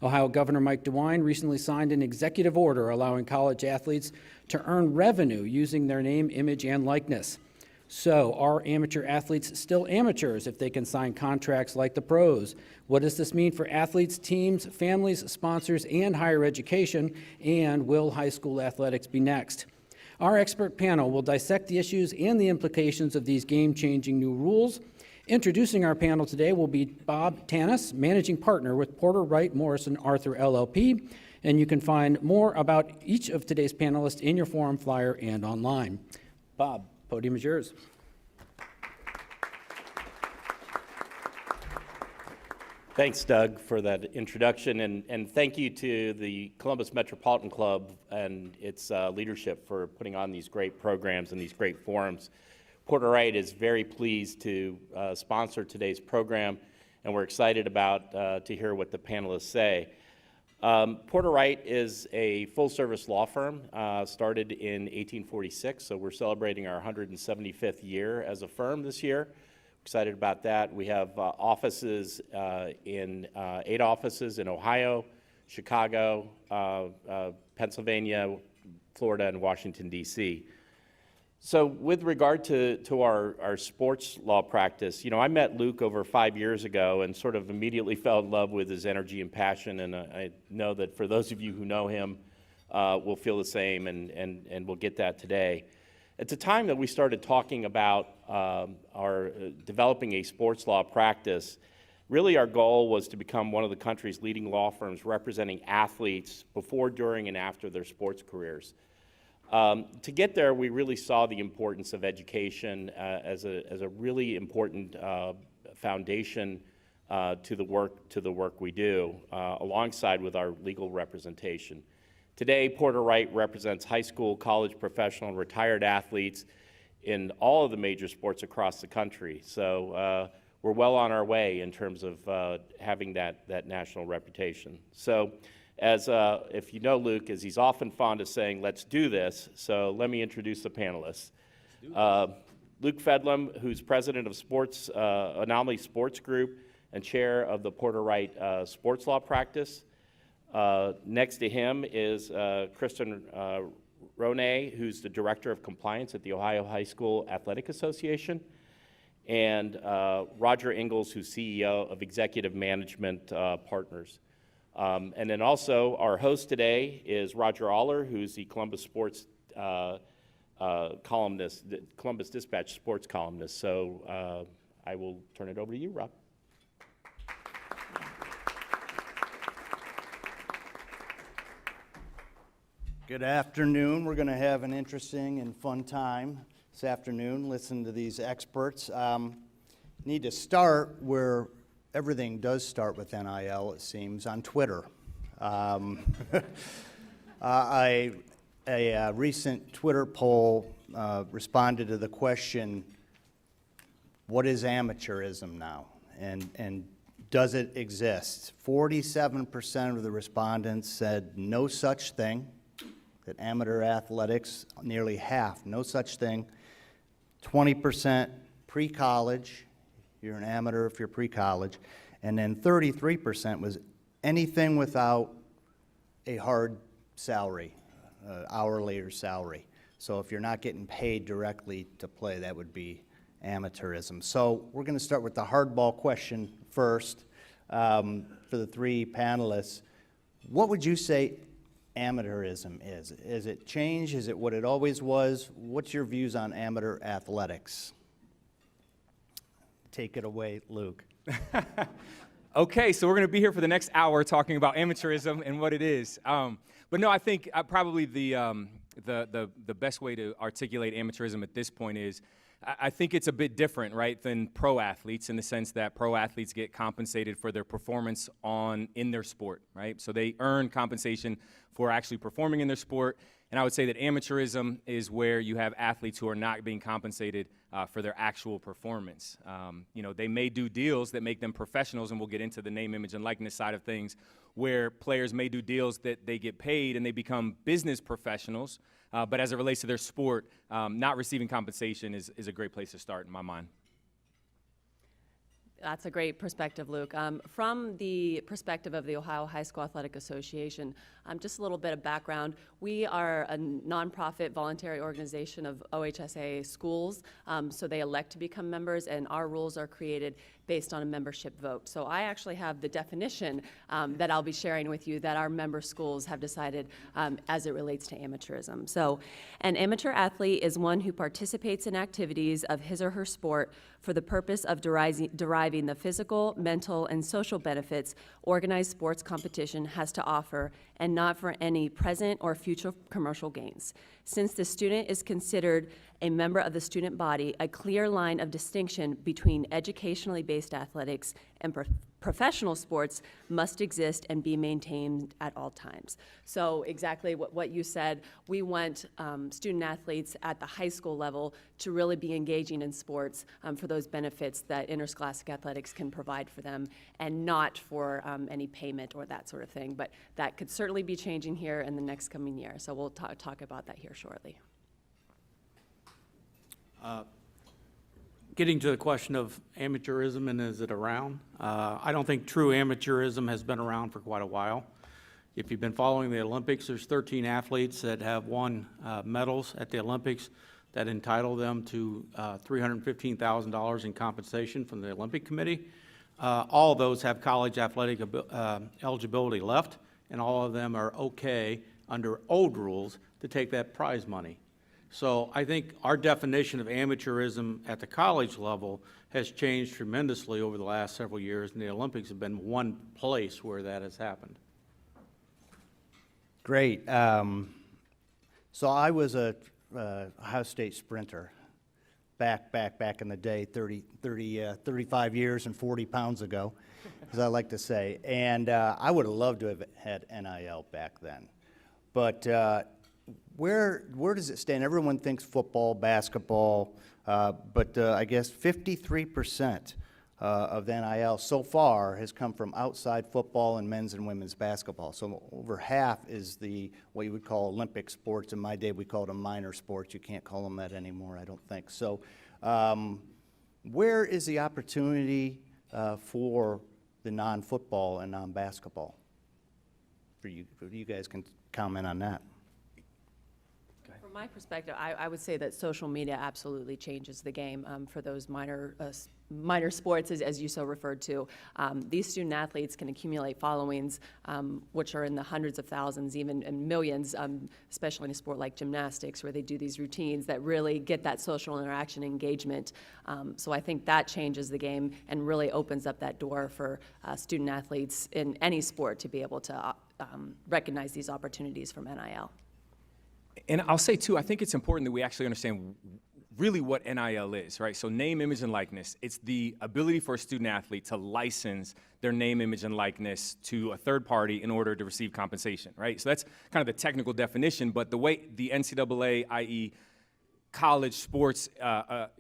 Ohio Governor Mike DeWine recently signed an executive order allowing college athletes to earn revenue using their name, image, and likeness. So, are amateur athletes still amateurs if they can sign contracts like the pros? What does this mean for athletes, teams, families, sponsors, and higher education? And will high school athletics be next? Our expert panel will dissect the issues and the implications of these game-changing new rules. Introducing our panel today will be Bob Tanis, Managing Partner with Porter, Wright, Morrison, Arthur, LLP. And you can find more about each of today's panelists in your forum flyer and online. Bob, podium is yours. Thanks, Doug, for that introduction, and thank you to the Columbus Metropolitan Club and its leadership for putting on these great programs and these great forums. Porter Wright is very pleased to sponsor today's program, and we're excited about to hear what the panelists say. Porter Wright is a full-service law firm, started in 1846, so we're celebrating our 175th year as a firm this year. Excited about that. We have 8 offices in Ohio, Chicago, Pennsylvania, Florida, and Washington, D.C. So with regard to our sports law practice, I met Luke over 5 years ago and sort of immediately fell in love with his energy and passion, and I know that for those of you who know him will feel the same, and we'll get that today. At the time that we started talking about our developing a sports law practice, really our goal was to become one of the country's leading law firms representing athletes before, during, and after their sports careers. To get there, we really saw the importance of education as a really important foundation to the work we do, alongside with our legal representation. Today, Porter Wright represents high school, college, professional, and retired athletes in all of the major sports across the country. So we're well on our way in terms of having that national reputation. So if you know Luke, as he's often fond of saying, let's do this. So let me introduce the panelists. Luke Fedlam, who's president of Anomaly Sports Group and chair of the Porter Wright Sports Law Practice. Next to him is Kristen Ronay, who's the Director of Compliance at the Ohio High School Athletic Association, and Roger Ingalls, who's CEO of Executive Management Partners. And then also our host today is Roger Aller, who's the Columbus Sports columnist, the Columbus Dispatch sports columnist. So I will turn it over to you, Rob. Good afternoon. We're going to have an interesting and fun time this afternoon. Listen to these experts. Need to start where everything does start with NIL, it seems, on Twitter. A recent Twitter poll responded to the question, what is amateurism now? And does it exist? 47% of the respondents said no such thing. That amateur athletics, nearly half, no such thing. 20% pre-college, you're an amateur if you're pre-college, and then 33% was anything without a hard salary, hourly or salary. So if you're not getting paid directly to play, that would be amateurism. So we're going to start with the hardball question first for the three panelists. What would you say amateurism is? Is it changed? Is it what it always was? What's your views on amateur athletics? Take it away, Luke. Okay, so we're going to be here for the next hour talking about amateurism and what it is. But no, I think probably the best way to articulate amateurism at this point is I think it's a bit different, right, than pro athletes in the sense that pro athletes get compensated for their performance in their sport, right? So they earn compensation for actually performing in their sport. And I would say that amateurism is where you have athletes who are not being compensated for their actual performance. They may do deals that make them professionals, and we'll get into the name, image, and likeness side of things, where players may do deals that they get paid and they become business professionals. But as it relates to their sport, not receiving compensation is a great place to start in my mind. That's a great perspective, Luke. From the perspective of the Ohio High School Athletic Association, just a little bit of background. We are a nonprofit voluntary organization of OHSA schools, so they elect to become members, and our rules are created based on a membership vote. So I actually have the definition that I'll be sharing with you that our member schools have decided as it relates to amateurism. So an amateur athlete is one who participates in activities of his or her sport for the purpose of deriving the physical, mental, and social benefits organized sports competition has to offer, and not for any present or future commercial gains. Since the student is considered a member of the student body, a clear line of distinction between educationally based athletics and professional sports must exist and be maintained at all times. So exactly what you said, we want student athletes at the high school level to really be engaging in sports for those benefits that interscholastic athletics can provide for them, and not for any payment or that sort of thing. But that could certainly be changing here in the next coming year. So we'll talk about that here shortly. Getting to the question of amateurism and is it around, I don't think true amateurism has been around for quite a while. If you've been following the Olympics, there's 13 athletes that have won medals at the Olympics that entitle them to $315,000 in compensation from the Olympic Committee. All of those have college athletic eligibility left, and all of them are okay under old rules to take that prize money. So I think our definition of amateurism at the college level has changed tremendously over the last several years, and the Olympics have been one place where that has happened. Great. So I was a Ohio State sprinter back in the day, 35 years and 40 pounds ago, as I like to say. And I would have loved to have had NIL back then. But where does it stand? Everyone thinks football, basketball, but I guess 53% of the NIL so far has come from outside football and men's and women's basketball. So over half is what you would call Olympic sports. In my day, we called them minor sports. You can't call them that anymore, I don't think. So where is the opportunity for the non-football and non-basketball? You guys can comment on that. From my perspective, I would say that social media absolutely changes the game for those minor sports, as you so referred to. These student athletes can accumulate followings, which are in the hundreds of thousands, even in millions, especially in a sport like gymnastics, where they do these routines that really get that social interaction engagement. So I think that changes the game and really opens up that door for student athletes in any sport to be able to recognize these opportunities from NIL. And I'll say, too, I think it's important that we actually understand really what NIL is, right? So name, image, and likeness. It's the ability for a student athlete to license their name, image, and likeness to a third party in order to receive compensation, right? So that's kind of the technical definition, but the way the NCAA, i.e., college sports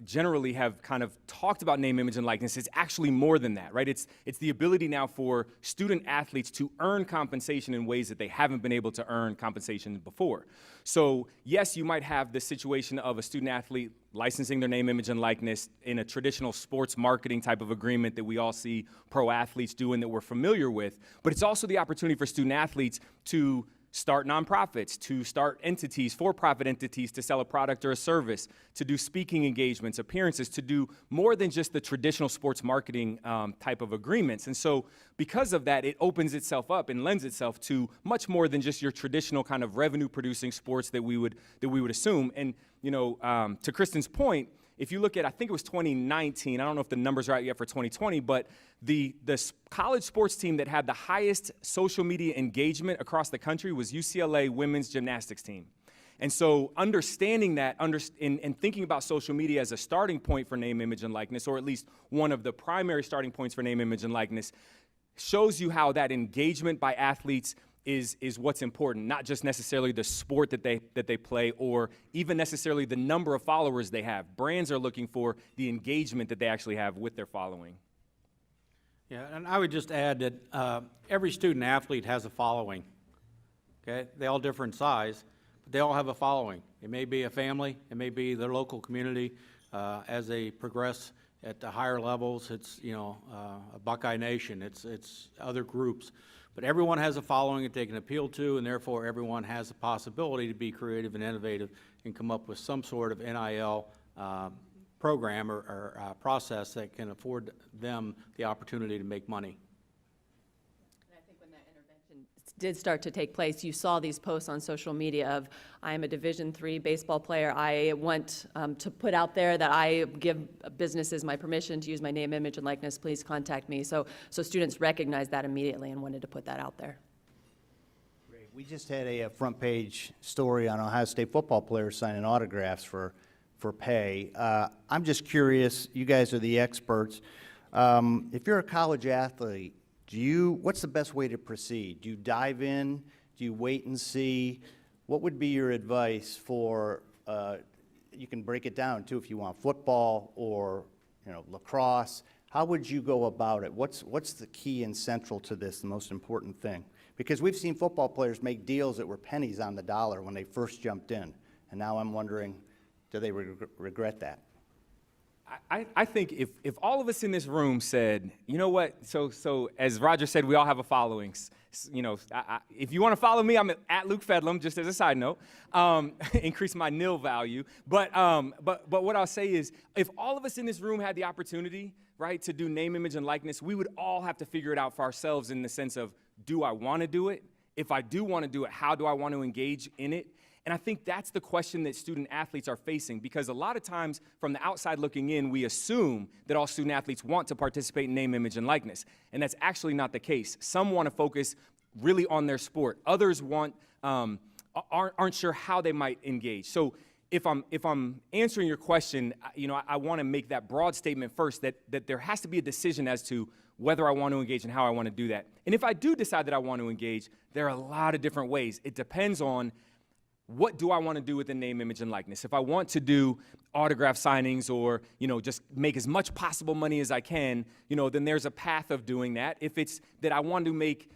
generally have kind of talked about name, image, and likeness, it's actually more than that, right? It's the ability now for student athletes to earn compensation in ways that they haven't been able to earn compensation before. So yes, you might have the situation of a student athlete licensing their name, image, and likeness in a traditional sports marketing type of agreement that we all see pro athletes do and that we're familiar with, but it's also the opportunity for student athletes to start nonprofits, to start entities, for-profit entities, to sell a product or a service, to do speaking engagements, appearances, to do more than just the traditional sports marketing type of agreements. And so because of that, it opens itself up and lends itself to much more than just your traditional kind of revenue-producing sports that we would assume. And you know, to Kristen's point, if you look at, I think it was 2019, I don't know if the numbers are out yet for 2020, but the college sports team that had the highest social media engagement across the country was UCLA women's gymnastics team. And so understanding that and thinking about social media as a starting point for name, image, and likeness, or at least one of the primary starting points for name, image, and likeness, shows you how that engagement by athletes is what's important, not just necessarily the sport that they play or even necessarily the number of followers they have. Brands are looking for the engagement that they actually have with their following. Yeah, and I would just add that every student athlete has a following, okay? They all differ in size, but they all have a following. It may be a family, it may be their local community as they progress At the higher levels, it's, a Buckeye Nation, it's other groups. But everyone has a following that they can appeal to, and therefore everyone has the possibility to be creative and innovative and come up with some sort of NIL program or process that can afford them the opportunity to make money. And I think when that intervention did start to take place, you saw these posts on social media of, I am a Division III baseball player. I want to put out there that I give businesses my permission to use my name, image, and likeness. Please contact me. So students recognized that immediately and wanted to put that out there. Great. We just had a front page story on Ohio State football players signing autographs for pay. I'm just curious, you guys are the experts. If you're a college athlete, what's the best way to proceed? Do you dive in? Do you wait and see? What would be your advice for, you can break it down too if you want, football or lacrosse. How would you go about it? What's the key and central to this, the most important thing? Because we've seen football players make deals that were pennies on the dollar when they first jumped in. And now I'm wondering, do they regret that? I think if all of us in this room said, you know what, so as Roger said, we all have a following. If you want to follow me, I'm at Luke Fedlam, just as a side note, increase my NIL value. But what I'll say is, if all of us in this room had the opportunity, right, to do name, image, and likeness, we would all have to figure it out for ourselves in the sense of, do I want to do it? If I do want to do it, how do I want to engage in it? And I think that's the question that student athletes are facing, because a lot of times from the outside looking in, we assume that all student athletes want to participate in name, image, and likeness. And that's actually not the case. Some want to focus really on their sport. Others aren't sure how they might engage. So if I'm answering your question, I want to make that broad statement first, that there has to be a decision as to whether I want to engage and how I want to do that. And if I do decide that I want to engage, there are a lot of different ways. It depends on what do I want to do with the name, image, and likeness. If I want to do autograph signings or, just make as much possible money as I can, then there's a path of doing that. If it's that I want to make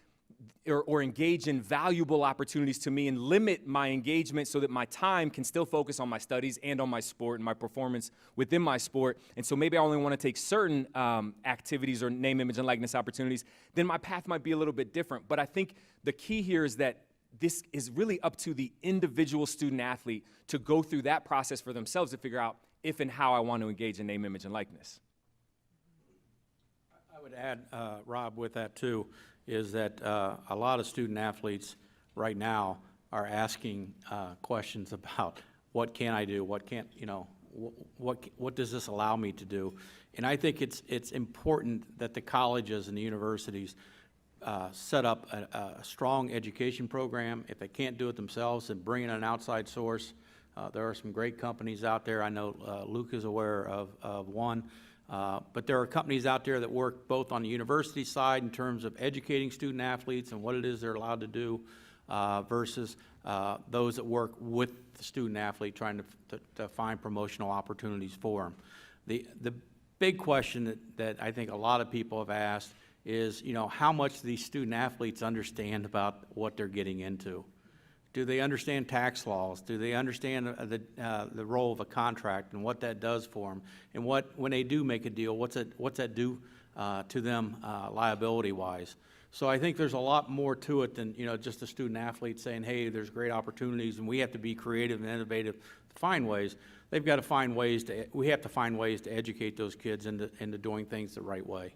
or engage in valuable opportunities to me and limit my engagement so that my time can still focus on my studies and on my sport and my performance within my sport, and so maybe I only want to take certain activities or name, image, and likeness opportunities, then my path might be a little bit different. But I think the key here is that this is really up to the individual student athlete to go through that process for themselves to figure out if and how I want to engage in name, image, and likeness. I would add, Rob, with that too, is that a lot of student athletes right now are asking questions about what can I do, what can't, what does this allow me to do? And I think it's important that the colleges and the universities set up a strong education program. If they can't do it themselves, then bring in an outside source. There are some great companies out there. I know Luke is aware of one. But there are companies out there that work both on the university side in terms of educating student athletes and what it is they're allowed to do versus those that work with the student athlete trying to find promotional opportunities for them. The big question that I think a lot of people have asked is, how much do these student athletes understand about what they're getting into? Do they understand tax laws? Do they understand the role of a contract and what that does for them? And when they do make a deal, what's that do to them liability-wise? So I think there's a lot more to it than just a student athlete saying, "Hey, there's great opportunities, and we have to be creative and innovative to find ways." They've got to find ways to. We have to find ways to educate those kids into doing things the right way.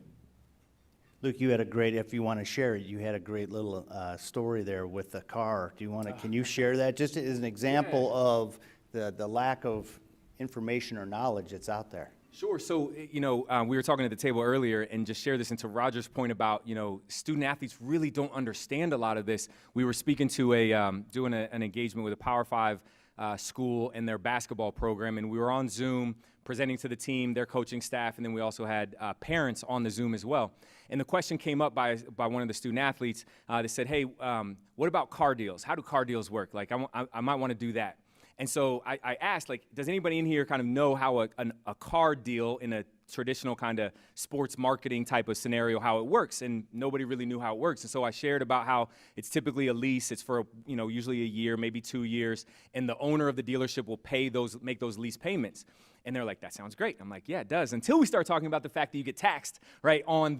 Luke, you had a great, if you want to share it, you had a great little story there with the car. Do you want to, can you share that? Just as an example of the lack of information or knowledge that's out there. Sure. So, we were talking at the table earlier and just share this into Roger's point about, student athletes really don't understand a lot of this. We were speaking to doing an engagement with a Power 5 school and their basketball program, and we were on Zoom presenting to the team, their coaching staff, and then we also had parents on the Zoom as well. And the question came up by one of the student athletes. They said, "Hey, what about car deals? How do car deals work? Like, I might want to do that." And so I asked, does anybody in here kind of know how a car deal in a traditional kind of sports marketing type of scenario how it works, and nobody really knew how it works. And so I shared about how it's typically a lease. It's for usually a year, maybe 2 years, and the owner of the dealership will make those lease payments. And they're like, that sounds great. I'm like, yeah, it does. Until we start talking about the fact that you get taxed, right, on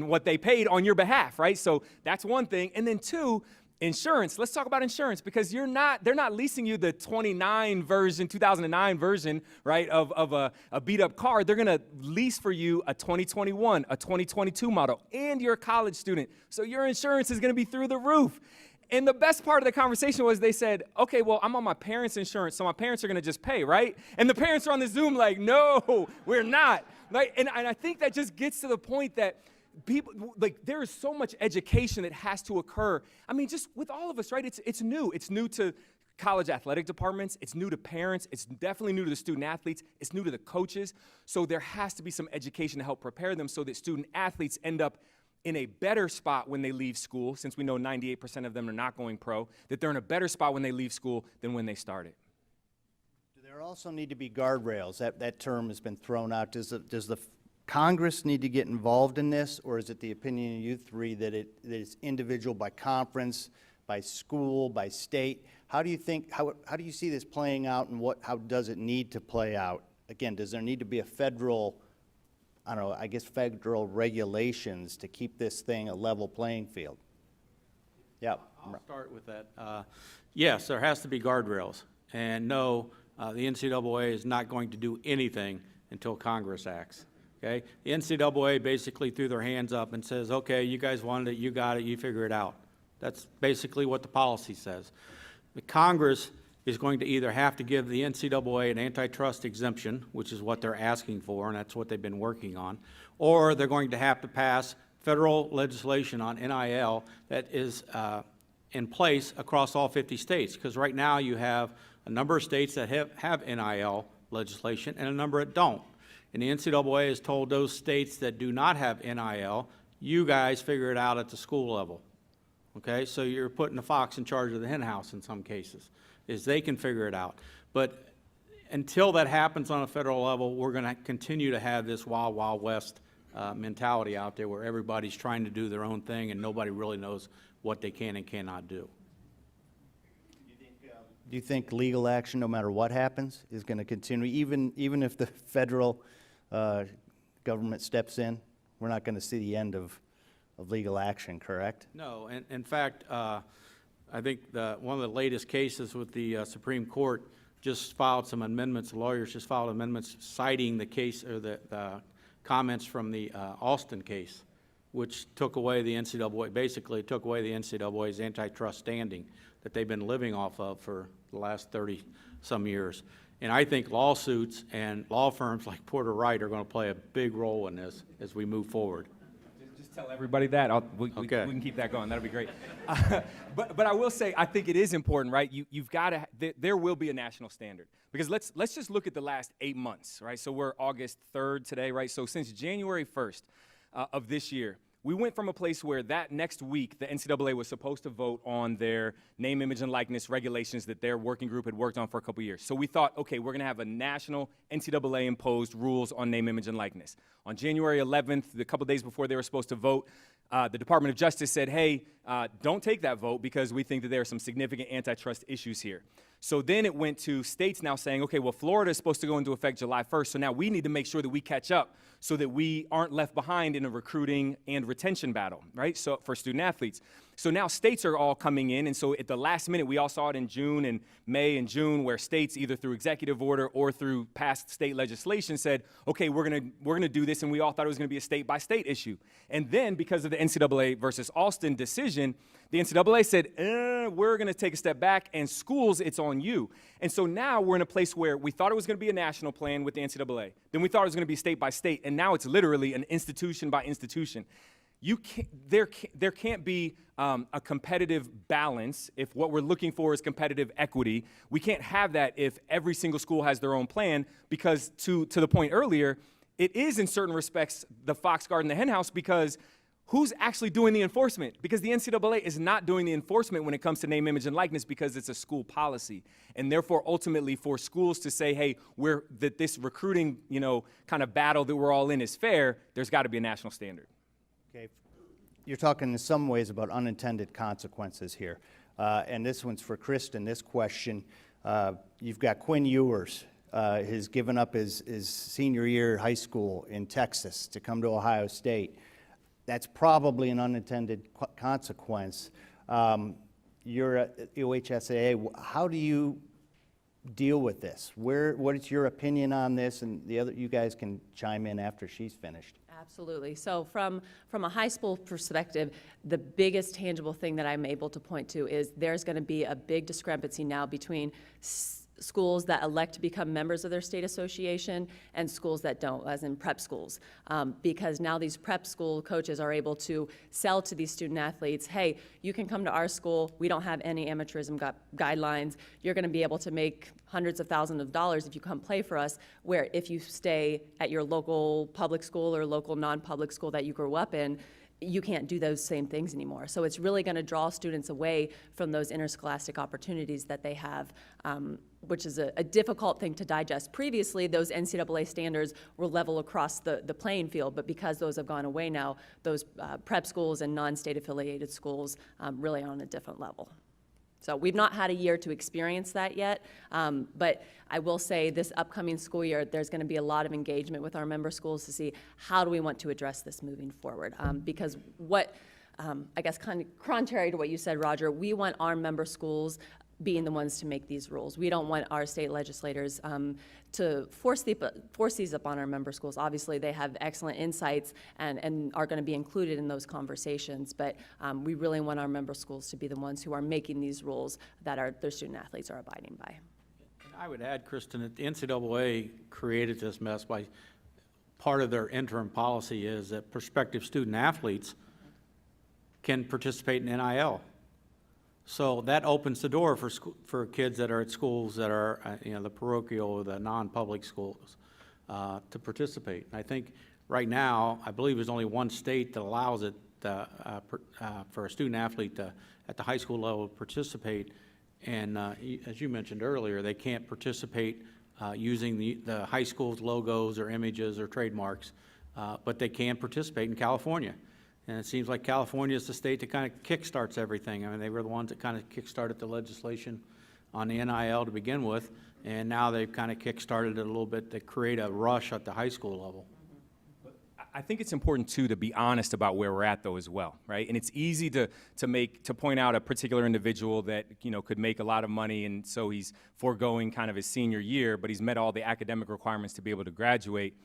what they paid on your behalf, right? So that's one thing. And then two, insurance. Let's talk about insurance, because they're not leasing you the 2009 version, right, of a beat up car. They're going to lease for you a 2021, a 2022 model, and you're a college student. So your insurance is going to be through the roof. And the best part of the conversation was they said, okay, well, I'm on my parents' insurance, so my parents are going to just pay, right? And the parents are on the Zoom like, no, we're not. Right? And I think that just gets to the point that people, like, there is so much education that has to occur. I mean, just with all of us, right? It's new. It's new to college athletic departments. It's new to parents. It's definitely new to the student athletes. It's new to the coaches. So there has to be some education to help prepare them so that student athletes end up in a better spot when they leave school, since we know 98% of them are not going pro, that they're in a better spot when they leave school than when they started. Do there also need to be guardrails? That term has been thrown out. Does the Congress need to get involved in this, or is it the opinion of you three that it's individual by conference, by school, by state? How do you see this playing out, and how does it need to play out? Again, does there need to be a federal regulations to keep this thing a level playing field? Yeah. I'll start with that. Yes, there has to be guardrails. And no, the NCAA is not going to do anything until Congress acts. Okay? The NCAA basically threw their hands up and says, okay, you guys wanted it, you got it, you figure it out. That's basically what the policy says. The Congress is going to either have to give the NCAA an antitrust exemption, which is what they're asking for, and that's what they've been working on, or they're going to have to pass federal legislation on NIL that is in place across all 50 states, because right now you have a number of states that have NIL legislation and a number that don't. And the NCAA has told those states that do not have NIL, you guys figure it out at the school level. Okay, so you're putting the fox in charge of the hen house in some cases, is they can figure it out. But until that happens on a federal level, we're going to continue to have this wild, wild west mentality out there where everybody's trying to do their own thing and nobody really knows what they can and cannot do. Do you think legal action, no matter what happens, is going to continue, even if the federal government steps in? We're not going to see the end of legal action, correct? No, and in fact, I think one of the latest cases with the Supreme Court just filed some amendments. Lawyers just filed amendments citing the case, or the comments from the Alston case, which took away the NCAA, basically took away the NCAA's antitrust standing that they've been living off of for the last 30-some years. And I think lawsuits and law firms like Porter Wright are going to play a big role in this as we move forward. Just tell everybody that. We can keep that going. That'll be great. But I will say, I think it is important, right? You've got to. There will be a national standard, because let's just look at the last 8 months, right? So we're August 3rd today, right? So since January 1st of this year, we went from a place where that next week the NCAA was supposed to vote on their name, image, and likeness regulations that their working group had worked on for a couple years. So we thought, okay, we're going to have a national NCAA-imposed rules on name, image, and likeness. On January 11th, a couple days before they were supposed to vote, the Department of Justice said, hey, don't take that vote because we think that there are some significant antitrust issues here. So then it went to states now saying, okay, well, Florida is supposed to go into effect July 1st, so now we need to make sure that we catch up so that we aren't left behind in a recruiting and retention battle, right, so for student athletes. So now states are all coming in, and so at the last minute, we all saw it in June and May and June, where states, either through executive order or through past state legislation, said, okay, we're gonna do this, and we all thought it was gonna be a state-by-state issue. And then, because of the NCAA versus Alston decision, the NCAA said, we're going to take a step back, and schools, it's on you. And so now we're in a place where we thought it was going to be a national plan with the NCAA. Then we thought it was going to be state by state, and now it's literally an institution by institution. There can't be a competitive balance if what we're looking for is competitive equity. We can't have that if every single school has their own plan, because to the point earlier, it is in certain respects the fox guarding the hen house, because who's actually doing the enforcement? Because the NCAA is not doing the enforcement when it comes to name, image, and likeness because it's a school policy. And therefore, ultimately, for schools to say, hey, that this recruiting, kind of battle that we're all in is fair, there's got to be a national standard. Okay, you're talking in some ways about unintended consequences here. And this one's for Kristen, this question. You've got Quinn Ewers, has given up his senior year high school in Texas to come to Ohio State. That's probably an unintended consequence. You're at OHSAA. How do you deal with this? What is your opinion on this? And you guys can chime in after she's finished. Absolutely. So from a high school perspective, the biggest tangible thing that I'm able to point to is there's going to be a big discrepancy now between schools that elect to become members of their state association and schools that don't, as in prep schools. Because now these prep school coaches are able to sell to these student athletes, hey, you can come to our school, we don't have any amateurism guidelines, you're gonna be able to make hundreds of thousands of dollars if you come play for us, where if you stay at your local public school or local non-public school that you grew up in, you can't do those same things anymore. So it's really going to draw students away from those interscholastic opportunities that they have, which is a difficult thing to digest. Previously, those NCAA standards were level across the playing field, but because those have gone away now, those prep schools and non-state affiliated schools really are on a different level. So we've not had a year to experience that yet, but I will say this upcoming school year, there's going to be a lot of engagement with our member schools to see how do we want to address this moving forward. Because I guess kind of contrary to what you said, Roger, we want our member schools being the ones to make these rules. We don't want our state legislators to force these upon our member schools. Obviously, they have excellent insights and are going to be included in those conversations, but we really want our member schools to be the ones who are making these rules that their student athletes are abiding by. And I would add, Kristen, that the NCAA created this mess by part of their interim policy is that prospective student athletes can participate in NIL. So that opens the door for kids that are at schools that are, the parochial or the non-public schools to participate. And I think right now, I believe there's only one state that allows it for a student athlete at the high school level to participate. And as you mentioned earlier, they can't participate using the high school's logos or images or trademarks, but they can participate in California. And it seems like California is the state that kind of kickstarts everything. I mean, they were the ones that kind of kickstarted the legislation on the NIL to begin with, and now they've kind of kickstarted it a little bit to create a rush at the high school level. I think it's important, too, to be honest about where we're at, though, as well, right? And it's easy to point out a particular individual that, could make a lot of money, and so he's foregoing kind of his senior year, but he's met all the academic requirements to be able to graduate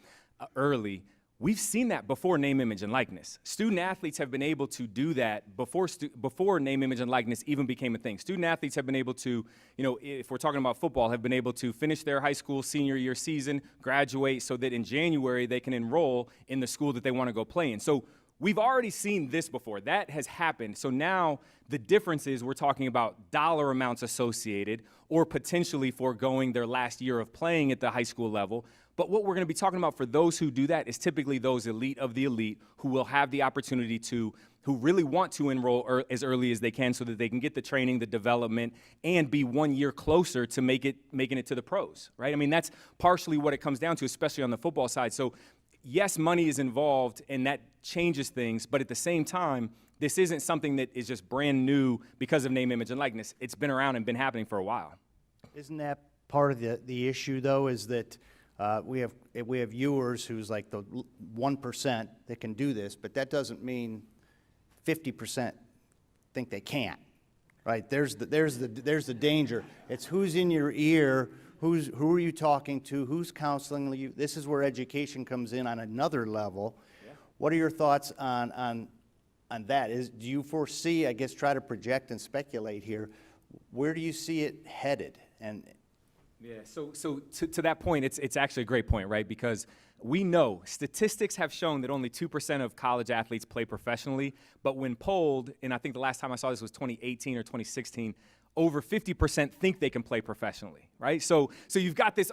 early. We've seen that before name, image, and likeness. Student athletes have been able to do that before name, image, and likeness even became a thing. Student athletes have been able to, if we're talking about football, have been able to finish their high school senior year season, graduate, so that in January they can enroll in the school that they want to go play in. So we've already seen this before. That has happened. So now the difference is we're talking about dollar amounts associated or potentially foregoing their last year of playing at the high school level. But what we're going to be talking about for those who do that is typically those elite of the elite who will have the opportunity who really want to enroll as early as they can so that they can get the training, the development, and be 1 year closer to making it to the pros, right? I mean, that's partially what it comes down to, especially on the football side. So yes, money is involved, and that changes things, but at the same time, this isn't something that is just brand new because of name, image, and likeness. It's been around and been happening for a while. Isn't that part of the issue, though, is that we have viewers who's like the 1% that can do this, but that doesn't mean 50% think they can't, right? There's the danger. It's who's in your ear, who are you talking to, who's counseling you. This is where education comes in on another level. Yeah. What are your thoughts on that? Do you foresee, I guess, try to project and speculate here, where do you see it headed? And yeah, so to that point, it's actually a great point, right? Because we know statistics have shown that only 2% of college athletes play professionally, but when polled, and I think the last time I saw this was 2018 or 2016, over 50% think they can play professionally, right? So you've got this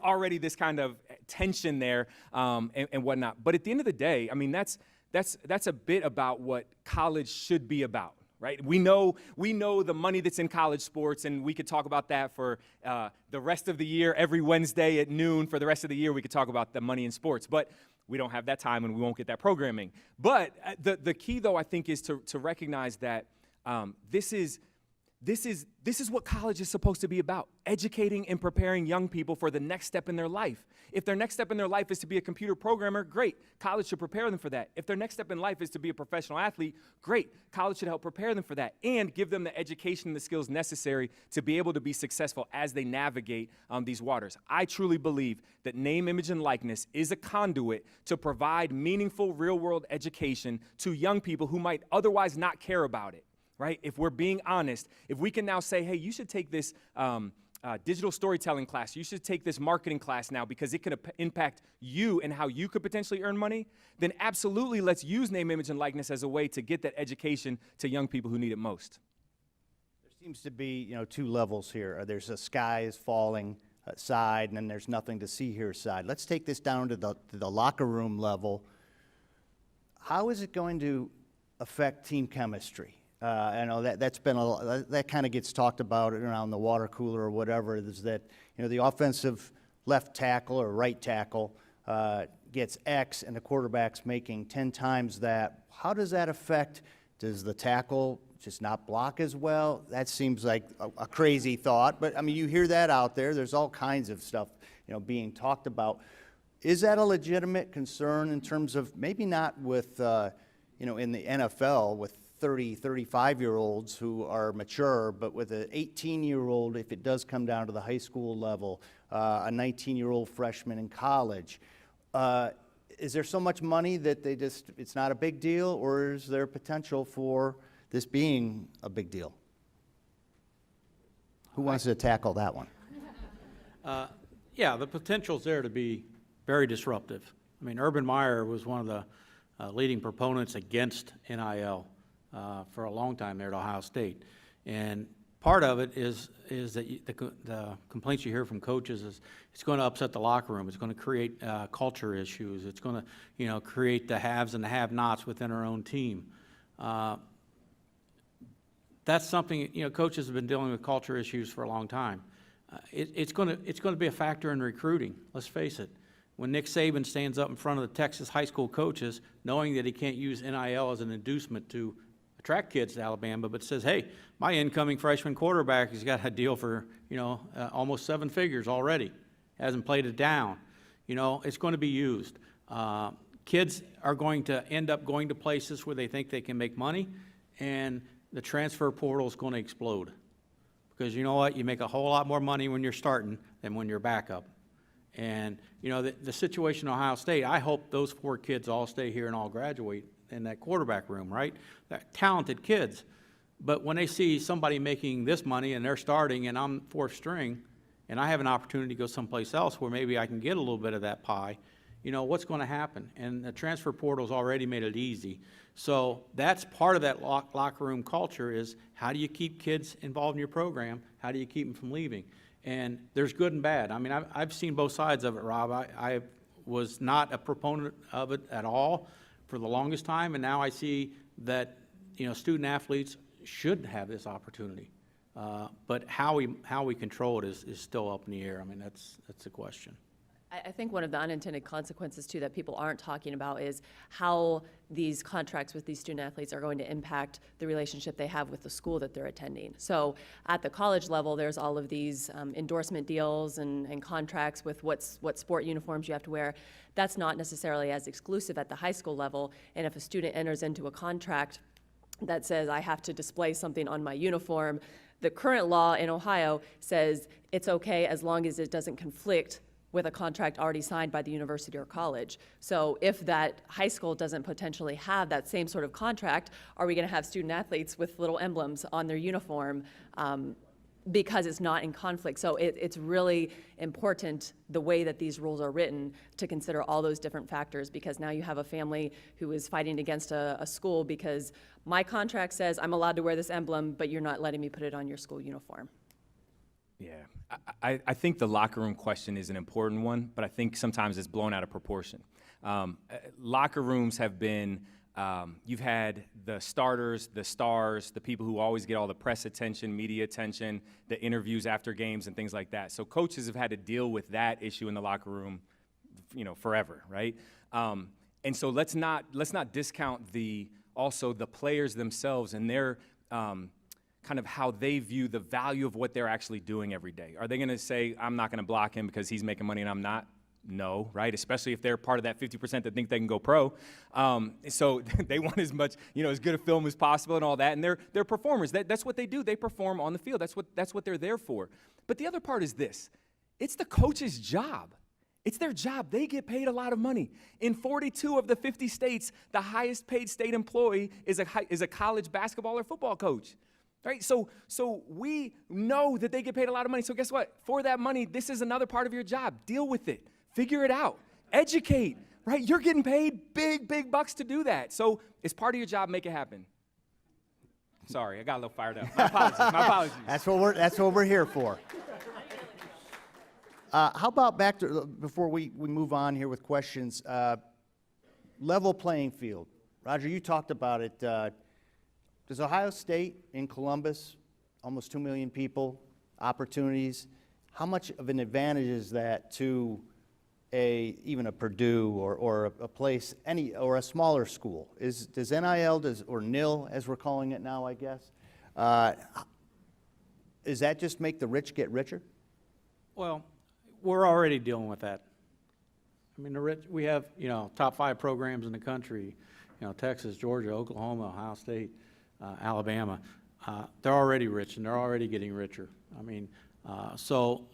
kind of tension there and whatnot. But at the end of the day, I mean, that's that's a bit about what college should be about, right? We know the money that's in college sports, and we could talk about that for the rest of the year. Every Wednesday at noon for the rest of the year, we could talk about the money in sports. But we don't have that time, and we won't get that programming. But the key, though, I think, is to recognize that this is what college is supposed to be about, educating and preparing young people for the next step in their life. If their next step in their life is to be a computer programmer, great. College should prepare them for that. If their next step in life is to be a professional athlete, great. College should help prepare them for that and give them the education and the skills necessary to be able to be successful as they navigate these waters. I truly believe that name, image, and likeness is a conduit to provide meaningful real-world education to young people who might otherwise not care about it. Right? If we're being honest, if we can now say, hey, you should take this digital storytelling class, you should take this marketing class now because it can impact you and how you could potentially earn money, then absolutely let's use name, image, and likeness as a way to get that education to young people who need it most. There seems to be, two levels here. There's a sky is falling side, and then there's nothing to see here side. Let's take this down to the locker room level. How is it going to affect team chemistry? I know that's been that kind of gets talked about around the water cooler or whatever. Is that the offensive left tackle or right tackle gets X and the quarterback's making 10 times that. How does that affect? Does the tackle just not block as well? That seems like a crazy thought, but I mean you hear that out there. There's all kinds of stuff being talked about. Is that a legitimate concern in terms of maybe not with in the NFL with 30, 35-year-olds who are mature, but with an 18-year-old, if it does come down to the high school level, a 19-year-old freshman in college, is there so much money that it's not a big deal, or is there potential for this being a big deal? Who wants to tackle that one? Yeah, the potential's there to be very disruptive. I mean, Urban Meyer was one of the leading proponents against NIL. For a long time there at Ohio State. And part of it is that the complaints you hear from coaches is it's going to upset the locker room. It's going to create culture issues. It's going to create the haves and the have-nots within our own team. That's something, coaches have been dealing with culture issues for a long time. It's going to be a factor in recruiting, let's face it. When Nick Saban stands up in front of the Texas high school coaches, knowing that he can't use NIL as an inducement to attract kids to Alabama, but says, hey, my incoming freshman quarterback has got a deal for, almost 7 figures already, hasn't played it down. It's going to be used. Kids are going to end up going to places where they think they can make money, and the transfer portal is going to explode. Because you know what? You make a whole lot more money when you're starting than when you're backup. And, the situation in Ohio State, I hope those 4 kids all stay here and all graduate in that quarterback room, right? They're talented kids. But when they see somebody making this money and they're starting and I'm 4th string and I have an opportunity to go someplace else where maybe I can get a little bit of that pie, what's going to happen? And the transfer portal's already made it easy. So that's part of that locker room culture is how do you keep kids involved in your program? How do you keep them from leaving? And there's good and bad. I mean, I've seen both sides of it, Rob. I was not a proponent of it at all for the longest time, and now I see that student athletes should have this opportunity, but how we control it is still up in the air. I mean, that's the question. I think one of the unintended consequences, too, that people aren't talking about is how these contracts with these student athletes are going to impact the relationship they have with the school that they're attending. So at the college level, there's all of these endorsement deals and contracts with what sport uniforms you have to wear. That's not necessarily as exclusive at the high school level. And if a student enters into a contract that says, I have to display something on my uniform, the current law in Ohio says it's okay as long as it doesn't conflict with a contract already signed by the university or college. So if that high school doesn't potentially have that same sort of contract, are we going to have student athletes with little emblems on their uniform because it's not in conflict? So it's really important the way that these rules are written to consider all those different factors, because now you have a family who is fighting against a school because my contract says I'm allowed to wear this emblem, but you're not letting me put it on your school uniform. Yeah, I think the locker room question is an important one, but I think sometimes it's blown out of proportion. Locker rooms have been You've had the starters, the stars, the people who always get all the press attention, media attention, the interviews after games and things like that. So coaches have had to deal with that issue in the locker room, forever, right? And so let's not discount also the players themselves and their kind of how they view the value of what they're actually doing every day. Are they going to say, I'm not going to block him because he's making money and I'm not? No, right? Especially if they're part of that 50% that think they can go pro. So they want as much, as good a film as possible and all that. And they're performers. That's what they do. They perform on the field. That's what they're there for. But the other part is this. It's the coach's job. It's their job. They get paid a lot of money. In 42 of the 50 states, the highest paid state employee is a college basketball or football coach. Right? So we know that they get paid a lot of money. So guess what? For that money, this is another part of your job. Deal with it. Figure it out. Educate. Right? You're getting paid big bucks to do that. So it's part of your job. Make it happen. Sorry, I got a little fired up. My apologies. That's what we're here for. How about back to, before we move on here with questions, level playing field. Roger, you talked about it. Does Ohio State in Columbus, almost 2 million people, opportunities, how much of an advantage is that to even a Purdue or a place, or a smaller school? Does NIL, or NIL as we're calling it now, I guess, does that just make the rich get richer? Well, we're already dealing with that. I mean, we have, top 5 programs in the country, Texas, Georgia, Oklahoma, Ohio State, Alabama. They're already rich and they're already getting richer. I mean, so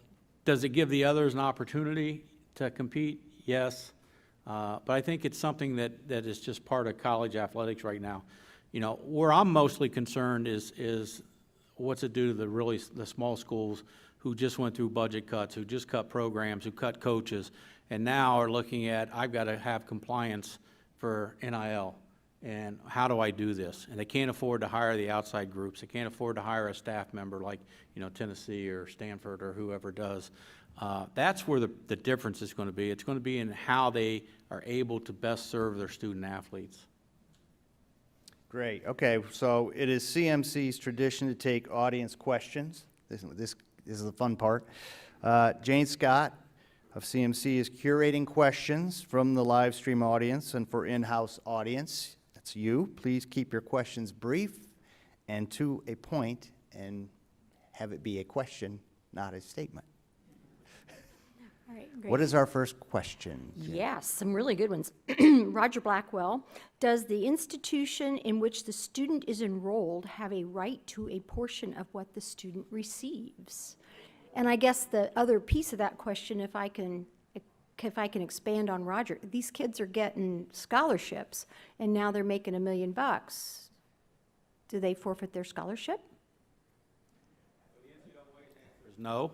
does it give the others an opportunity to compete? Yes. But I think it's something that is just part of college athletics right now. Where I'm mostly concerned is what's it do to the small schools who just went through budget cuts, who just cut programs, who cut coaches, and now are looking at, I've got to have compliance for NIL. And how do I do this? And they can't afford to hire the outside groups. They can't afford to hire a staff member like, Tennessee or Stanford or whoever does. That's where the difference is going to be. It's going to be in how they are able to best serve their student athletes. Great. Okay, so it is CMC's tradition to take audience questions. This is the fun part. Jane Scott of CMC is curating questions from the live stream audience and for in-house audience. That's you. Please keep your questions brief and to a point, and have it be a question, not a statement. All right, great. What is our first question? Yes, some really good ones. Roger Blackwell, does the institution in which the student is enrolled have a right to a portion of what the student receives? And I guess the other piece of that question, if I can expand on Roger, these kids are getting scholarships, and now they're making $1 million. Do they forfeit their scholarship? There's no.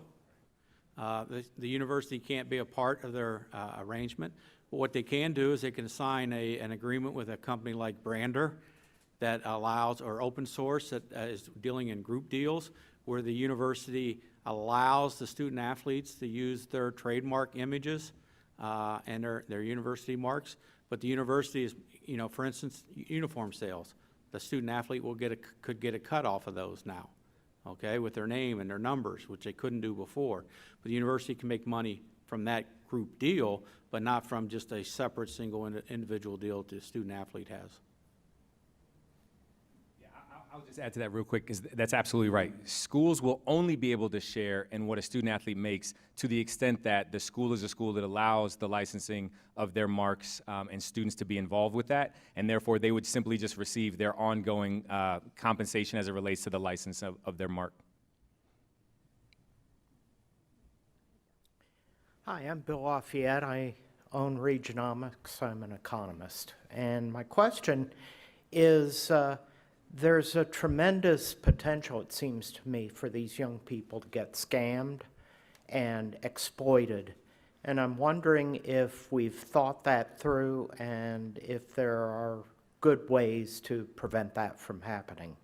The university can't be a part of their arrangement. But what they can do is they can sign an agreement with a company like Brander that allows, or open source that is dealing in group deals, where the university allows the student athletes to use their trademark images and their university marks. But the university is, for instance, uniform sales. The student athlete could get a cut off of those now, okay, with their name and their numbers, which they couldn't do before. But the university can make money from that group deal, but not from just a separate single individual deal the student athlete has. I'll just add to that real quick, because that's absolutely right. Schools will only be able to share in what a student athlete makes to the extent that the school is a school that allows the licensing of their marks and students to be involved with that, and therefore they would simply just receive their ongoing compensation as it relates to the license of their mark. Hi, I'm Bill Lafayette. I own Regionomics. I'm an economist. And my question is, there's a tremendous potential, it seems to me, for these young people to get scammed and exploited. And I'm wondering if we've thought that through and if there are good ways to prevent that from happening.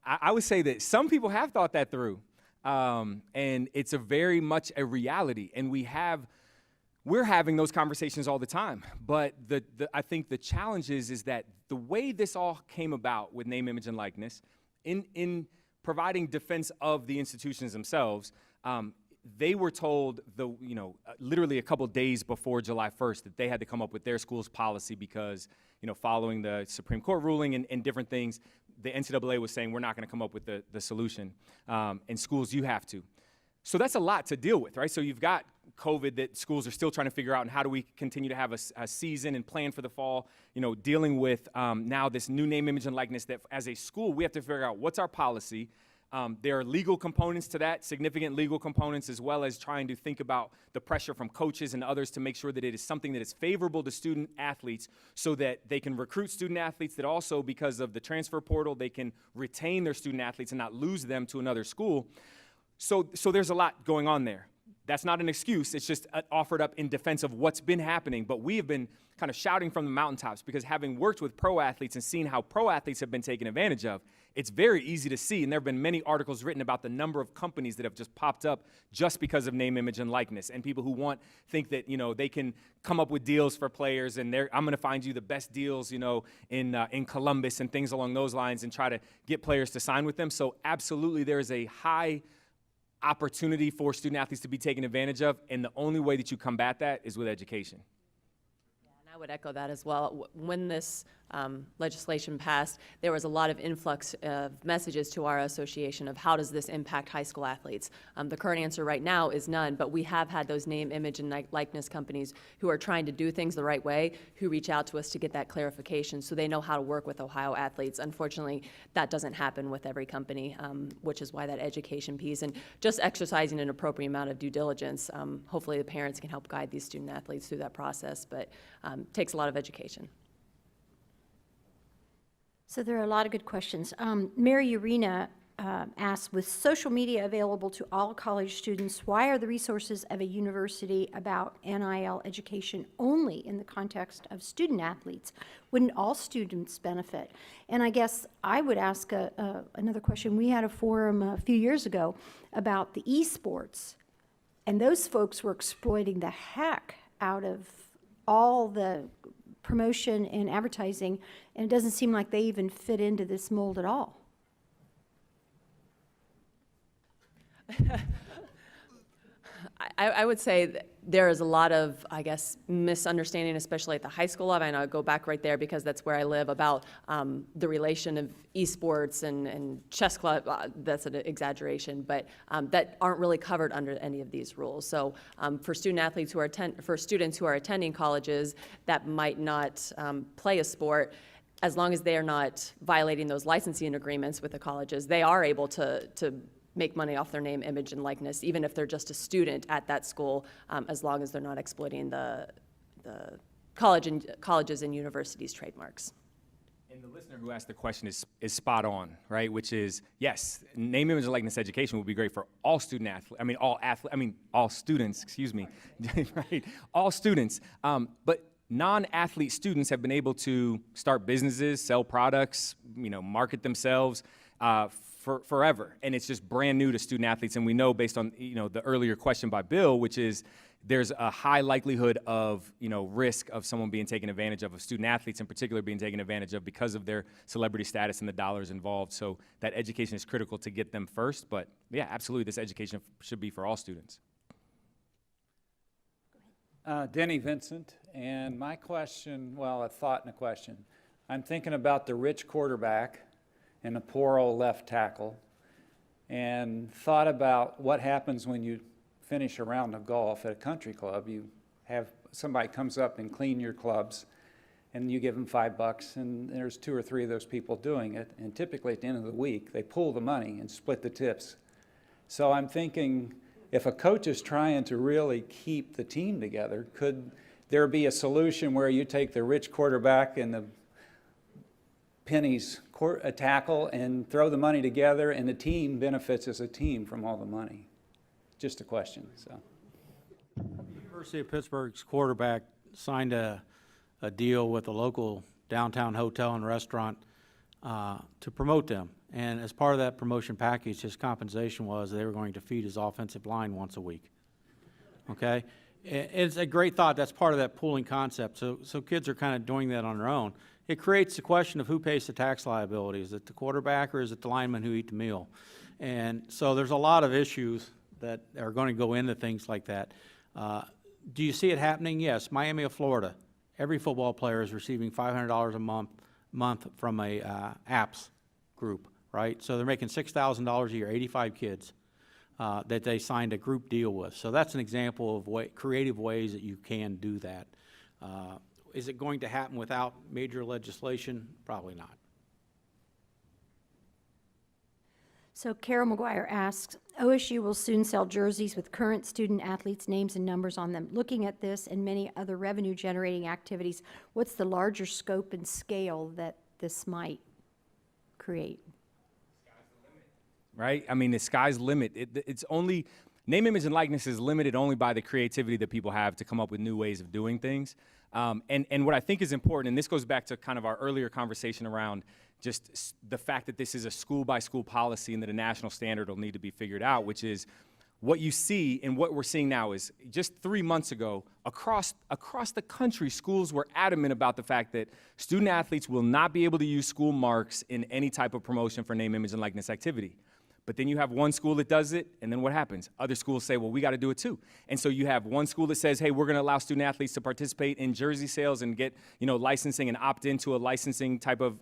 I would say that some people have thought that through, and it's very much a reality. And we have we're having those conversations all the time. But I think the challenge is that the way this all came about with name, image, and likeness, in providing defense of the institutions themselves, they were told, literally a couple days before July 1st, that they had to come up with their school's policy because, following the Supreme Court ruling and different things, the NCAA was saying, we're not going to come up with the solution. And schools, you have to. So that's a lot to deal with, right? So you've got COVID that schools are still trying to figure out, and how do we continue to have a season and plan for the fall, dealing with now this new name, image, and likeness that as a school, we have to figure out what's our policy. There are legal components to that, significant legal components, as well as trying to think about the pressure from coaches and others to make sure that it is something that is favorable to student athletes so that they can recruit student athletes, that also, because of the transfer portal, they can retain their student athletes and not lose them to another school. So there's a lot going on there. That's not an excuse. It's just offered up in defense of what's been happening. But we have been kind of shouting from the mountaintops because, having worked with pro athletes and seen how pro athletes have been taken advantage of, it's very easy to see, and there have been many articles written about the number of companies that have just popped up just because of name, image, and likeness, and people who think that, they can come up with deals for players, and I'm going to find you the best deals, in Columbus and things along those lines, and try to get players to sign with them. So absolutely, there is a high opportunity for student athletes to be taken advantage of, and the only way that you combat that is with education. I would echo that as well. When this legislation passed, there was a lot of influx of messages to our association of how does this impact high school athletes. The current answer right now is none, but we have had those name, image, and likeness companies who are trying to do things the right way, who reach out to us to get that clarification so they know how to work with Ohio athletes. Unfortunately, that doesn't happen with every company, which is why that education piece and just exercising an appropriate amount of due diligence, hopefully the parents can help guide these student athletes through that process, but takes a lot of education. So there are a lot of good questions. Mary Arena asks, with social media available to all college students, why are the resources of a university about NIL education only in the context of student athletes? Wouldn't all students benefit? And I guess I would ask another question. We had a forum a few years ago about the esports, and those folks were exploiting the heck out of all the promotion and advertising, and it doesn't seem like they even fit into this mold at all. I would say that there is a lot of, I guess, misunderstanding, especially at the high school level. And I'll go back right there because that's where I live, about the relation of esports and chess club. That's an exaggeration, but that aren't really covered under any of these rules. So for student athletes who are for students who are attending colleges that might not play a sport, as long as they are not violating those licensing agreements with the colleges, they are able to make money off their name, image, and likeness, even if they're just a student at that school, as long as they're not exploiting the colleges and universities' trademarks. And the listener who asked the question is spot on, right? Which is, yes, name, image, and likeness education would be great for all student athletes. All students, excuse me, right? All students. But non-athlete students have been able to start businesses, sell products, market themselves for forever, and it's just brand new to student athletes. And we know, based on the earlier question by Bill, which is there's a high likelihood of risk of someone being taken advantage of student athletes in particular being taken advantage of because of their celebrity status and the dollars involved. So that education is critical to get them first. But yeah, absolutely, this education should be for all students. Denny Vincent, and my question, well, a thought and a question. I'm thinking about the rich quarterback and the poor old left tackle, and thought about what happens when you finish a round of golf at a country club. You have somebody comes up and clean your clubs, and you give them $5, and there's 2 or 3 of those people doing it, and typically at the end of the week, they pool the money and split the tips. So I'm thinking, if a coach is trying to really keep the team together, could there be a solution where you take the rich quarterback and the pennies a tackle and throw the money together, and the team benefits as a team from all the money? Just a question. So, The University of Pittsburgh's quarterback signed a deal with a local downtown hotel and restaurant to promote them. And as part of that promotion package, his compensation was they were going to feed his offensive line once a week. Okay? It's a great thought. That's part of that pooling concept. So kids are kind of doing that on their own. It creates the question of who pays the tax liability. Is it the quarterback or is it the lineman who eat the meal? And so there's a lot of issues that are going to go into things like that. Do you see it happening? Yes. Miami of Florida. Every football player is receiving $500 a month from a apps group, right? So they're making $6,000 a year, 85 kids that they signed a group deal with. So that's an example of creative ways that you can do that. Is it going to happen without major legislation? Probably not. So Carol McGuire asks, OSU will soon sell jerseys with current student athletes' names and numbers on them. Looking at this and many other revenue-generating activities, what's the larger scope and scale that this might create? Right? I mean, the sky's the limit. It's only, name, image, and likeness is limited only by the creativity that people have to come up with new ways of doing things. And what I think is important, and this goes back to kind of our earlier conversation around just the fact that this is a school-by-school policy and that a national standard will need to be figured out, which is what you see and what we're seeing now is just 3 months ago, across the country, schools were adamant about the fact that student athletes will not be able to use school marks in any type of promotion for name, image, and likeness activity. But then you have one school that does it, and then what happens? Other schools say, well, we got to do it too. And so you have one school that says, hey, we're going to allow student athletes to participate in jersey sales and get, licensing and opt into a licensing type of,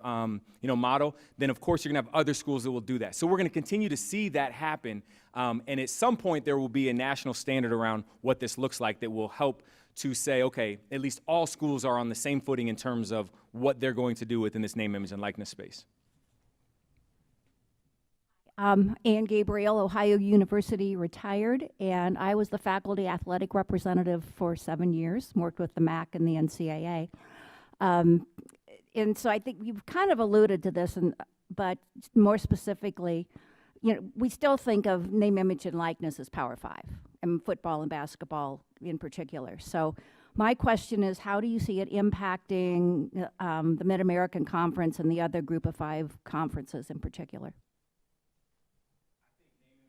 model. Then, of course, you're going to have other schools that will do that. So we're going to continue to see that happen. And at some point, there will be a national standard around what this looks like that will help to say, okay, at least all schools are on the same footing in terms of what they're going to do within this name, image, and likeness space. Ann Gabriel, Ohio University retired, and I was the faculty athletic representative for 7 years, worked with the MAC and the NCAA. And so I think you've kind of alluded to this, but more specifically, we still think of name, image, and likeness as Power 5, and football and basketball in particular. So my question is, how do you see it impacting the Mid-American Conference and the other Group of 5 conferences in particular?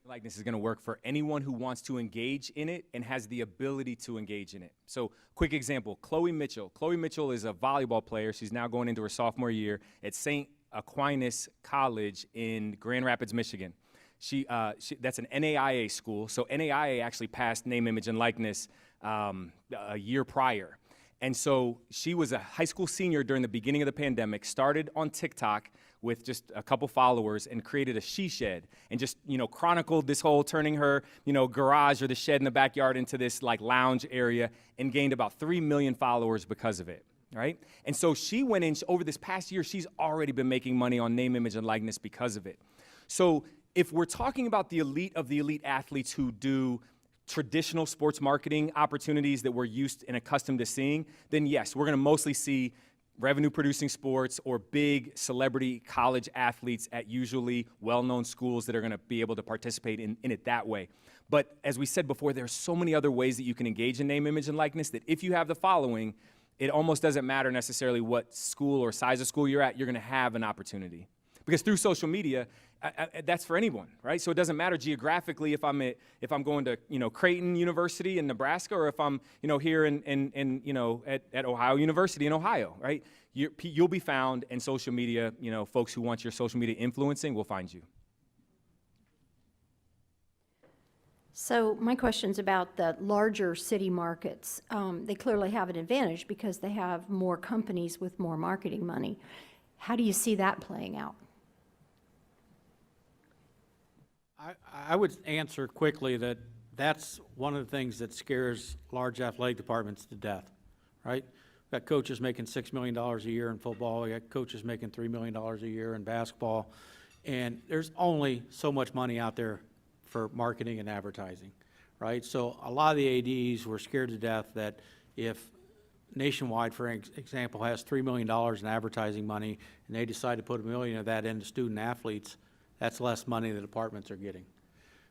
Likeness is going to work for anyone who wants to engage in it and has the ability to engage in it. So, quick example, Chloe Mitchell. Chloe Mitchell is a volleyball player. She's now going into her sophomore year at St. Aquinas College in Grand Rapids, Michigan. That's an NAIA school. So NAIA actually passed name, image, and likeness a year prior. And so she was a high school senior during the beginning of the pandemic, started on TikTok with just a couple followers and created a she shed and just, chronicled this whole turning her, garage or the shed in the backyard into this like lounge area and gained about 3 million followers because of it, right? And so she went in, over this past year, she's already been making money on name, image, and likeness because of it. So if we're talking about the elite of the elite athletes who do traditional sports marketing opportunities that we're used and accustomed to seeing, then yes, we're going to mostly see revenue-producing sports or big celebrity college athletes at usually well-known schools that are going to be able to participate in it that way. But as we said before, there are so many other ways that you can engage in name, image, and likeness that if you have the following, it almost doesn't matter necessarily what school or size of school you're at, you're going to have an opportunity. Because through social media, that's for anyone, right? So it doesn't matter geographically if I'm going to Creighton University in Nebraska or if I'm here at Ohio University in Ohio, right? You'll be found, and social media, folks who want your social media influencing will find you. So my question's about the larger city markets. They clearly have an advantage because they have more companies with more marketing money. How do you see that playing out? I would answer quickly that that's one of the things that scares large athletic departments to death, right? We've got coaches making $6 million a year in football. We got coaches making $3 million a year in basketball. And there's only so much money out there for marketing and advertising, right? So a lot of the ADs were scared to death that if Nationwide, for example, has $3 million in advertising money and they decide to put $1 million of that into student athletes, that's less money the departments are getting.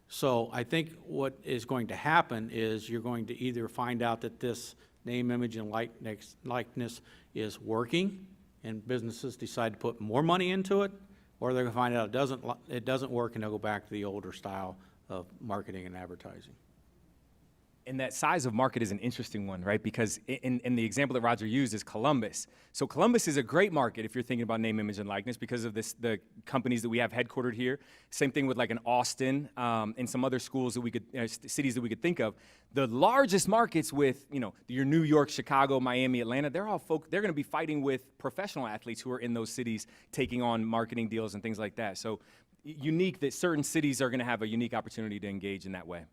So I think what is going to happen is you're going to either find out that this name, image, and likeness is working and businesses decide to put more money into it, or they're going to find out it doesn't work and they'll go back to the older style of marketing and advertising. And that size of market is an interesting one, right? Because in the example that Roger used is Columbus. So Columbus is a great market if you're thinking about name, image, and likeness because of the companies that we have headquartered here. Same thing with like an Austin and some other schools that we could, cities that we could think of. The largest markets with, your New York, Chicago, Miami, Atlanta, they're going to be fighting with professional athletes who are in those cities taking on marketing deals and things like that. So unique that certain cities are going to have a unique opportunity to engage in that way.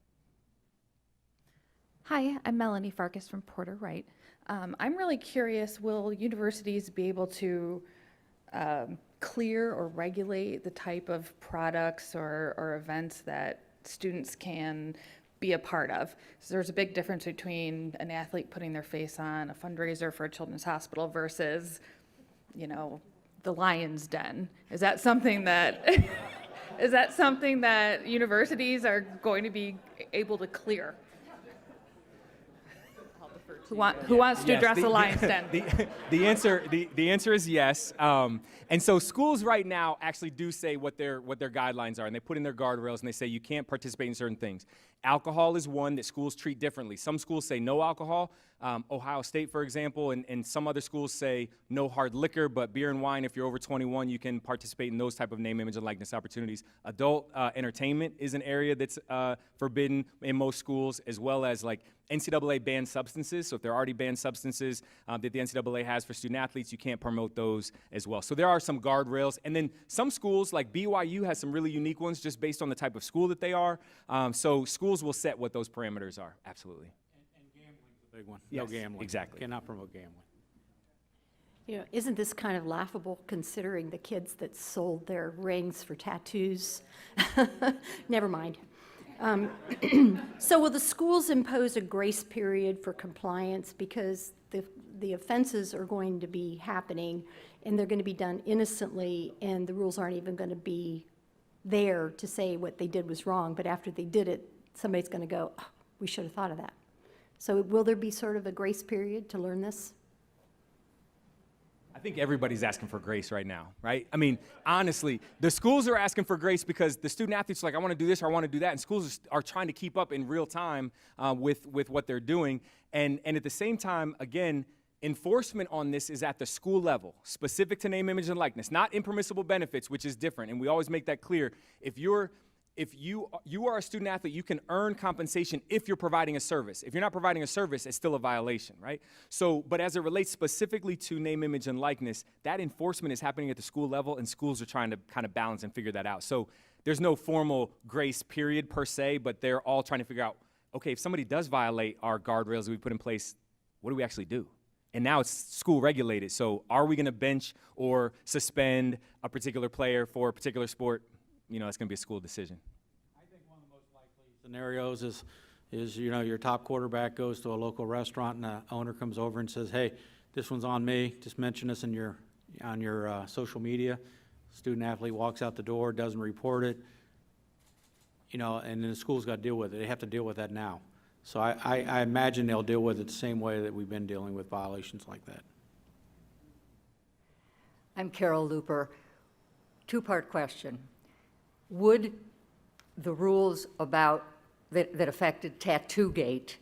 Hi, I'm Melanie Farkas from Porter Wright. I'm really curious, will universities be able to clear or regulate the type of products or events that students can be a part of? So there's a big difference between an athlete putting their face on a fundraiser for a children's hospital versus, the Lion's Den. Is that something that universities are going to be able to clear? Who wants to address the Lion's Den? The answer is yes. And so schools right now actually do say what their guidelines are, and they put in their guardrails, and they say you can't participate in certain things. Alcohol is one that schools treat differently. Some schools say no alcohol. Ohio State, for example, and some other schools say no hard liquor, but beer and wine, if you're over 21, you can participate in those type of name, image, and likeness opportunities. Adult entertainment is an area that's forbidden in most schools, as well as like NCAA banned substances. So if there are already banned substances that the NCAA has for student athletes, you can't promote those as well. So there are some guardrails. And then some schools, like BYU, has some really unique ones just based on the type of school that they are. So schools will set what those parameters are, absolutely. And gambling's a big one. Yes, No gambling. exactly. Cannot promote gambling. Isn't this kind of laughable considering the kids that sold their rings for tattoos? Never mind. So will the schools impose a grace period for compliance because the offenses are going to be happening and they're going to be done innocently and the rules aren't even going to be there to say what they did was wrong, but after they did it, somebody's going to go, oh, we should have thought of that. So will there be sort of a grace period to learn this? I think everybody's asking for grace right now, right? I mean, honestly, the schools are asking for grace because the student athletes are like, I want to do this or I want to do that, and schools are trying to keep up in real time with what they're doing. And at the same time, again, enforcement on this is at the school level, specific to name, image, and likeness, not impermissible benefits, which is different. And we always make that clear. If you are a student athlete, you can earn compensation if you're providing a service. If you're not providing a service, it's still a violation, right? So, but as it relates specifically to name, image, and likeness, that enforcement is happening at the school level, and schools are trying to kind of balance and figure that out. So there's no formal grace period per se, but they're all trying to figure out, okay, if somebody does violate our guardrails that we put in place, what do we actually do? And now it's school regulated. So are we going to bench or suspend a particular player for a particular sport? It's going to be a school decision. I think one of the most likely scenarios is your top quarterback goes to a local restaurant and the owner comes over and says, hey, this one's on me. Just mention this on your social media. Student athlete walks out the door, doesn't report it, and then the school's got to deal with it. They have to deal with that now. So I imagine they'll deal with it the same way that we've been dealing with violations like that. I'm Carol Looper. Two-part question. Would the rules that affected Tattoogate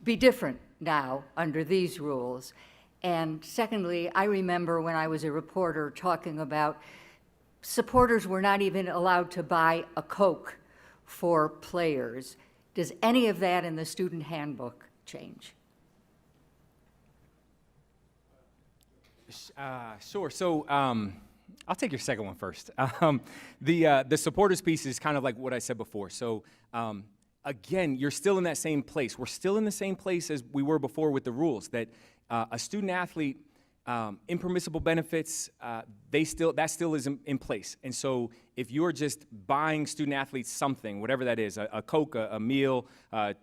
be different now under these rules? And secondly, I remember when I was a reporter talking about supporters were not even allowed to buy a Coke for players. Does any of that in the student handbook change? Sure. So I'll take your second one first. The supporters piece is kind of like what I said before. So again, you're still in that same place. We're still in the same place as we were before with the rules that a student athlete, impermissible benefits, that still is in place. And so if you're just buying student athletes something, whatever that is, a Coke, a meal,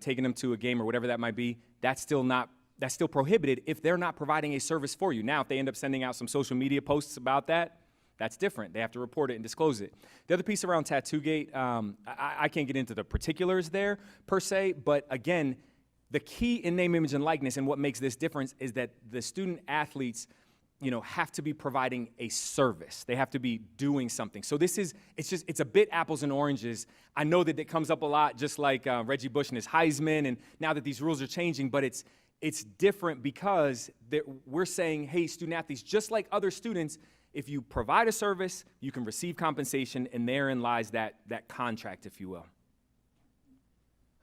taking them to a game or whatever that might be, that's still prohibited if they're not providing a service for you. Now, if they end up sending out some social media posts about that, that's different. They have to report it and disclose it. The other piece around Tattoogate, I can't get into the particulars there per se, but again, the key in name, image, and likeness and what makes this difference is that the student athletes have to be providing a service. They have to be doing something. So it's a bit apples and oranges. I know that it comes up a lot, just like Reggie Bush and his Heisman, and now that these rules are changing, but it's different because we're saying, hey, student athletes, just like other students, if you provide a service, you can receive compensation, and therein lies that contract, if you will.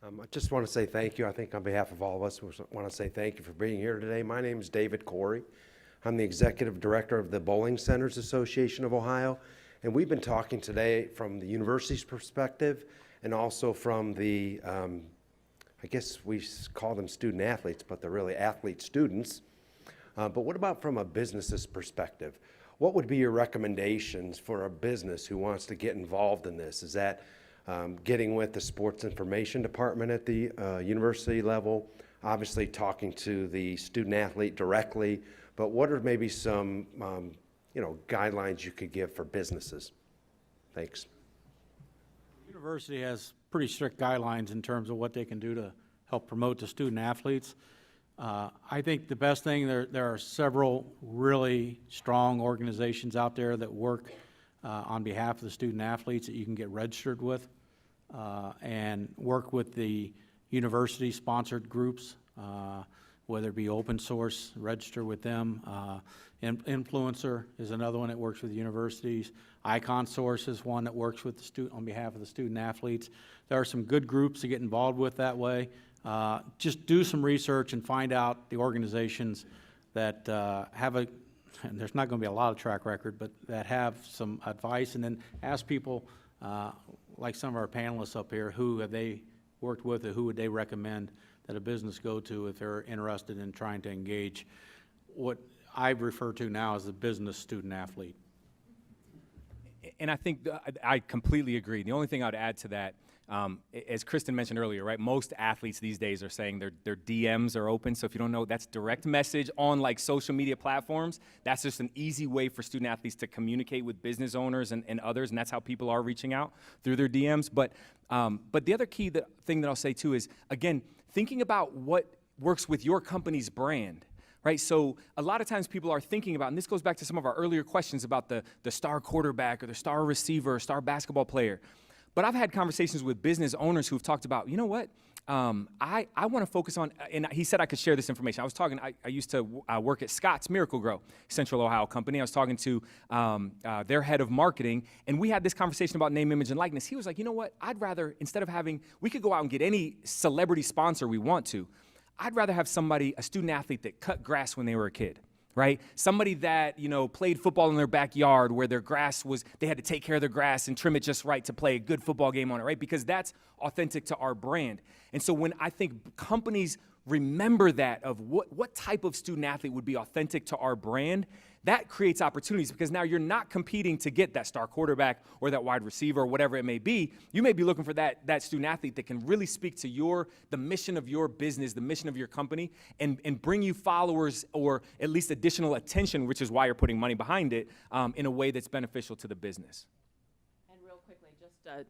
I just want to say thank you. I think on behalf of all of us, we want to say thank you for being here today. My name is David Corey. I'm the Executive Director of the Bowling Centers Association of Ohio, and we've been talking today from the university's perspective and also from the, I guess we call them student athletes, but they're really athlete students. But what about from a business's perspective? What would be your recommendations for a business who wants to get involved in this? Is that getting with the sports information department at the university level, obviously talking to the student athlete directly, but what are maybe some guidelines you could give for businesses? Thanks. The university has pretty strict guidelines in terms of what they can do to help promote the student athletes. I think the best thing, there are several really strong organizations out there that work on behalf of the student athletes that you can get registered with and work with the university-sponsored groups, whether it be open source, register with them. Influencer is another one that works with universities. Icon Source is one that works with on behalf of the student athletes. There are some good groups to get involved with that way. Just do some research and find out the organizations that have and there's not going to be a lot of track record, but that have some advice, and then ask people, like some of our panelists up here, who have they worked with, or who would they recommend that a business go to if they're interested in trying to engage what I refer to now as the business student athlete. And I think I completely agree. The only thing I would add to that, as Kristen mentioned earlier, right, most athletes these days are saying their DMs are open. So if you don't know, that's direct message on like social media platforms. That's just an easy way for student athletes to communicate with business owners and others, and that's how people are reaching out through their DMs. But the other key thing that I'll say too is, again, thinking about what works with your company's brand. Right, so a lot of times people are thinking about, and this goes back to some of our earlier questions about the star quarterback or the star receiver or star basketball player. But I've had conversations with business owners who've talked about, you know what, I want to focus on, and he said I could share this information. I used to work at Scott's Miracle-Gro, Central Ohio company. I was talking to their head of marketing, and we had this conversation about name, image, and likeness. He was like, you know what, I'd rather, instead of we could go out and get any celebrity sponsor we want to, I'd rather have a student athlete that cut grass when they were a kid, right? Somebody that, played football in their backyard where their grass they had to take care of their grass and trim it just right to play a good football game on it, right? Because that's authentic to our brand. And so when I think companies remember that of what type of student athlete would be authentic to our brand, that creates opportunities, because now you're not competing to get that star quarterback or that wide receiver or whatever it may be. You may be looking for that student athlete that can really speak to the mission of your business, the mission of your company, and bring you followers or at least additional attention, which is why you're putting money behind it, in a way that's beneficial to the business.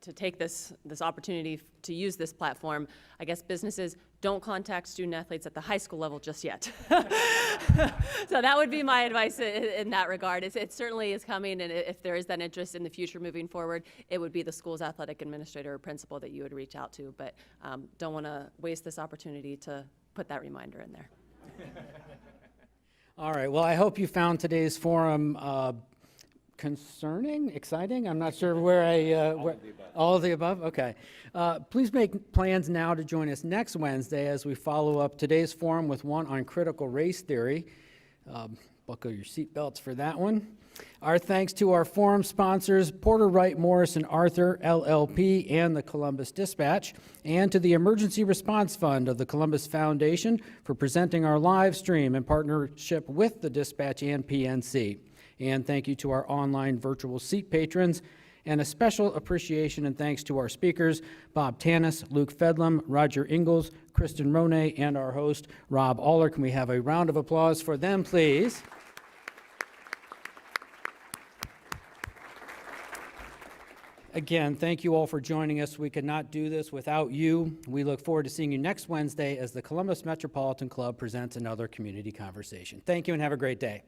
To take this opportunity to use this platform, I guess businesses don't contact student athletes at the high school level just yet. So that would be my advice in that regard. It certainly is coming, and if there is that interest in the future moving forward, it would be the school's athletic administrator or principal that you would reach out to. But don't want to waste this opportunity to put that reminder in there. All right, well, I hope you found today's forum concerning, exciting. I'm not sure where all of the above. Okay. Please make plans now to join us next Wednesday as we follow up today's forum with one on critical race theory. Buckle your seatbelts for that one. Our thanks to our forum sponsors, Porter, Wright, Morris, and Arthur, LLP, and the Columbus Dispatch, and to the Emergency Response Fund of the Columbus Foundation for presenting our live stream in partnership with the Dispatch and PNC. And thank you to our online virtual seat patrons, and a special appreciation and thanks to our speakers, Bob Tanis, Luke Fedlam, Roger Ingalls, Kristen Ronay, and our host, Rob Aller. Can we have a round of applause for them, please? Again, thank you all for joining us. We could not do this without you. We look forward to seeing you next Wednesday as the Columbus Metropolitan Club presents another community conversation. Thank you and have a great day.